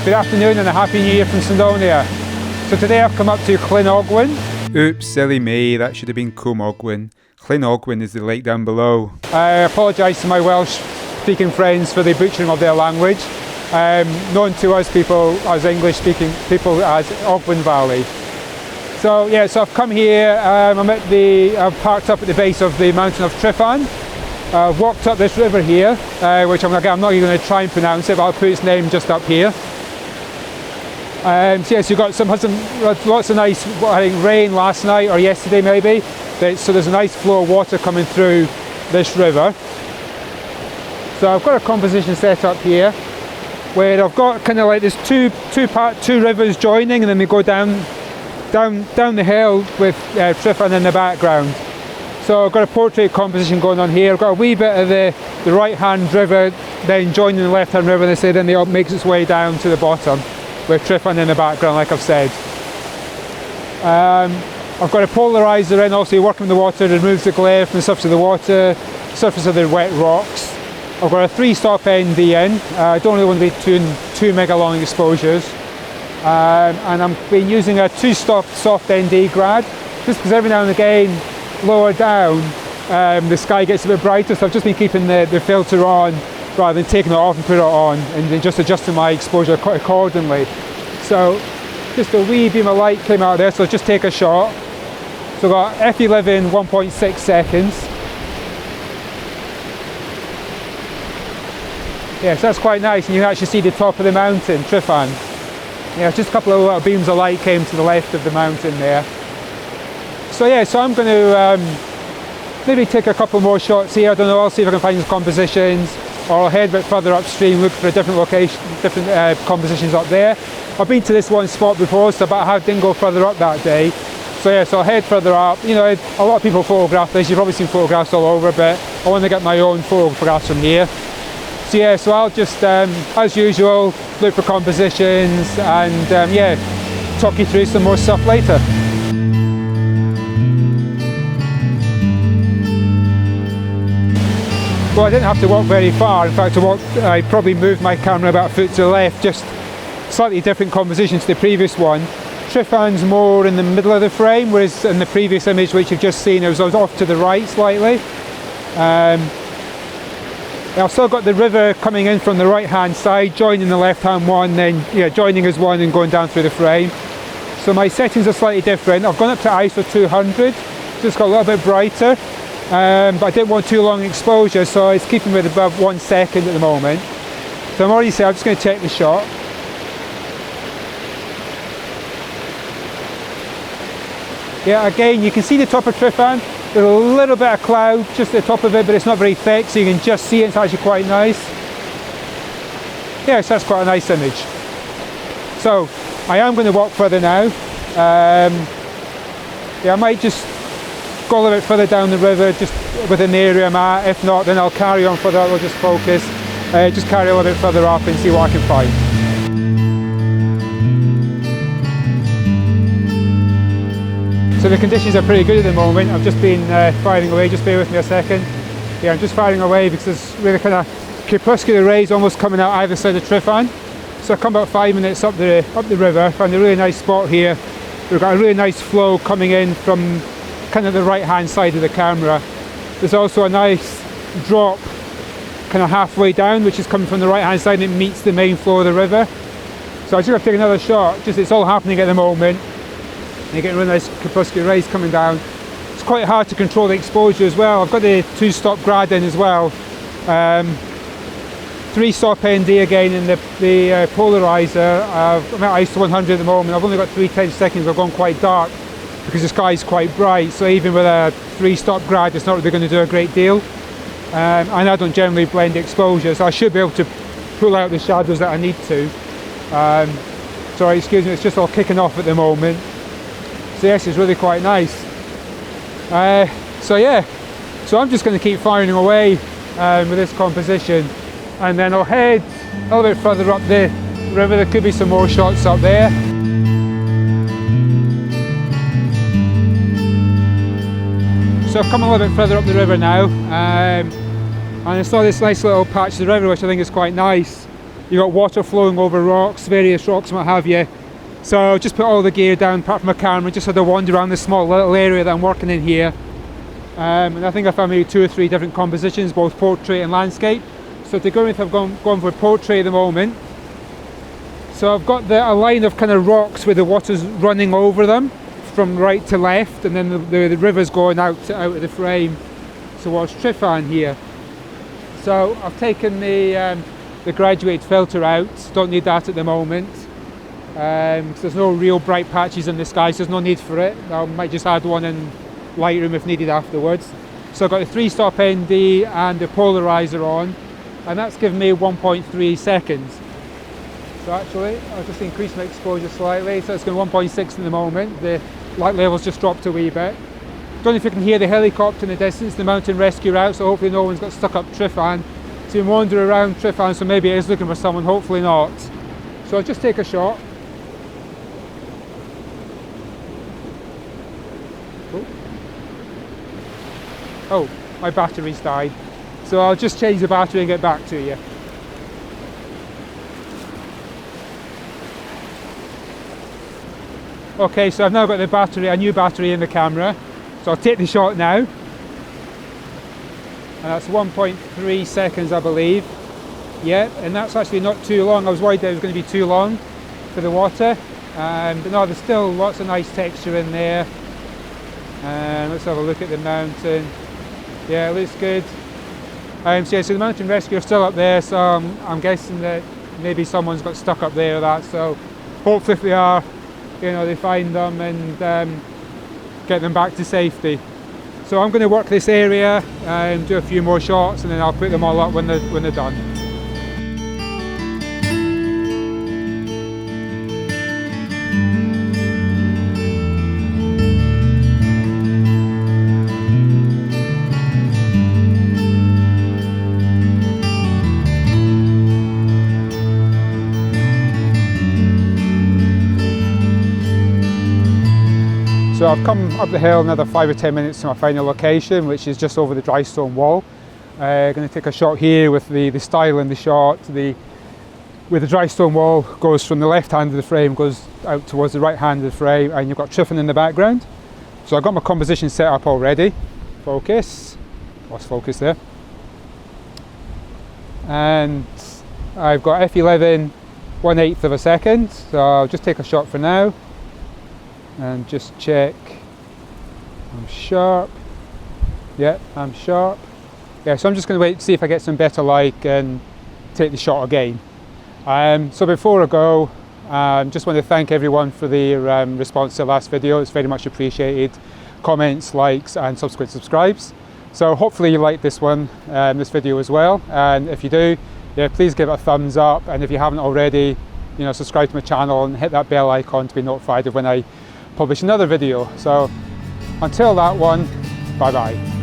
Good afternoon and a happy new year from Snowdonia. So today I've come up to Cwm Ogwen. Oops, silly me, that should have been Cwm Ogwen. Cwm Ogwen is the lake down below. I apologise to my Welsh speaking friends for the butchering of their language. Known to us people, as English speaking people, as Ogwen Valley. So yeah, so I've come here, I've parked up at the base of the mountain of Tryfan. I've walked up this river here, which I'm not even going to try and pronounce it, but I'll put its name just up here. So yes, you've got lots of nice, I think, rain last night or yesterday maybe. So there's a nice flow of water coming through this river. So I've got a composition set up here where I've got kind of like there's two rivers joining, and then they go down the hill with Tryfan in the background. So I've got a portrait composition going on here. I've got a wee bit of the right-hand river then joining the left-hand river, and they say then it makes its way down to the bottom with Tryfan in the background, like I've said. I've got a polarizer in, also working with the water, removes the glare from the surface of the water, surface of the wet rocks. I've got a 3-stop ND in. I don't really want to be doing two mega long exposures. And I've been using a 2-stop soft ND grad, just because every now and again, lower down, the sky gets a bit brighter, so I've just been keeping the filter on rather than taking it off and put it on, and then just adjusting my exposure accordingly. So just a wee beam of light came out there, so just take a shot. So I've got F11 1.6 seconds. Yeah, so that's quite nice, and you can actually see the top of the mountain, Tryfan. Yeah, just a couple of little beams of light came to the left of the mountain there. So yeah, so I'm going to maybe take a couple more shots here. I don't know, I'll see if I can find some compositions, or I'll head a bit further upstream, look for a different location, different compositions up there. I've been to this one spot before, so but I didn't go further up that day. So yeah, so I'll head further up. You know, a lot of people photograph this, you've probably seen photographs all over, but I want to get my own photographs from here. So yeah, so I'll just, as usual, look for compositions and yeah, talk you through some more stuff later. Well, I didn't have to walk very far. In fact, I probably moved my camera about a foot to the left, just slightly different composition to the previous one. Tryfan's more in the middle of the frame, whereas in the previous image which you've just seen, it was off to the right slightly. I've still got the river coming in from the right hand side, joining the left hand one, then joining as one and going down through the frame. So my settings are slightly different. I've gone up to ISO 200, just got a little bit brighter. But I didn't want too long exposure, so it's keeping me at above 1 second at the moment. So I'm already saying I'm just going to take the shot. Yeah, again, you can see the top of Tryfan. There's a little bit of cloud just at the top of it, but it's not very thick, so you can just see it. It's actually quite nice. Yeah, so that's quite a nice image. So I am going to walk further now. Yeah, I might just go a little bit further down the river, just within the area I'm at. If not, then I'll carry on further. I'll just focus, just carry a little bit further up and see what I can find. So the conditions are pretty good at the moment. I've just been firing away. Just bear with me a second. Yeah, I'm just firing away because there's really kind of crepuscular rays almost coming out either side of Tryfan. So I come about 5 minutes up the river. Found a really nice spot here. We've got a really nice flow coming in from kind of the right hand side of the camera. There's also a nice drop kind of halfway down, which is coming from the right hand side, and it meets the main flow of the river. So I just have to take another shot. Just it's all happening at the moment. You're getting really nice crepuscular rays coming down. It's quite hard to control the exposure as well. I've got the 2-stop grad in as well. 3-stop ND again in the polarizer. I'm at ISO 100 at the moment. I've only got 3/10 seconds. I've gone quite dark because the sky is quite bright. So even with a 3-stop grad, it's not really going to do a great deal. And I don't generally blend exposure, so I should be able to pull out the shadows that I need to. Sorry, excuse me, it's just all kicking off at the moment. So yes, it's really quite nice. So yeah, so I'm just going to keep firing away with this composition, and then I'll head a little bit further up the river. There could be some more shots up there. So I've come a little bit further up the river now, and I saw this nice little patch of the river which I think is quite nice. you got water flowing over rocks, various rocks and what have you. So just put all the gear down apart from my camera, just had a wander around this small little area that I'm working in here. And I think I found maybe 2 or 3 different compositions, both portrait and landscape. So to go with, I've gone for portrait at the moment. So I've got a line of kind of rocks where the water's running over them from right to left, and then the river's going out of the frame towards Tryfan here. So I've taken the graduate filter out, don't need that at the moment. So there's no real bright patches in the sky, so there's no need for it. I might just add one in Lightroom if needed afterwards. So I've got the 3-stop ND and the polarizer on, and that's given me 1.3 seconds. So actually, I'll just increase my exposure slightly, so it's going 1.6 at the moment. The light level's just dropped a wee bit. Don't know if you can hear the helicopter in the distance, the mountain rescue route, so hopefully no one's got stuck up Tryfan. So you wander around Tryfan, so maybe it is looking for someone, hopefully not. So I'll just take a shot. Oh, my battery's died. So I'll just change the battery and get back to you. Okay, so I've now got a new battery in the camera. So I'll take the shot now. And that's 1.3 seconds, I believe. Yeah, and that's actually not too long. I was worried that it was going to be too long for the water. But no, there's still lots of nice texture in there. Let's have a look at the mountain. Yeah, it looks good. So the mountain rescue are still up there, so I'm guessing that maybe someone's got stuck up there or that. So hopefully if they are, they find them and get them back to safety. So I'm going to work this area and do a few more shots, and then I'll put them all up when they're done. So I've come up the hill another 5 or 10 minutes to my final location, which is just over the dry stone wall. Going to take a shot here with the style in the shot. Where the dry stone wall goes from the left hand of the frame, goes out towards the right hand of the frame, and you've got Tryfan in the background. So I've got my composition set up already. Focus. Lost focus there. And I've got f11 1/8 of a second. So I'll just take a shot for now. And just check I'm sharp. Yeah, I'm sharp. Yeah, so I'm just going to wait to see if I get some better light and take the shot again. So before I go, just want to thank everyone for the response to the last video. It's very much appreciated. Comments, likes and subsequent subscribes. So hopefully you like this one, this video as well, and if you do, yeah, please give it a thumbs up, and if you haven't already, subscribe to my channel and hit that bell icon to be notified of when I publish another video. So until that one, bye bye.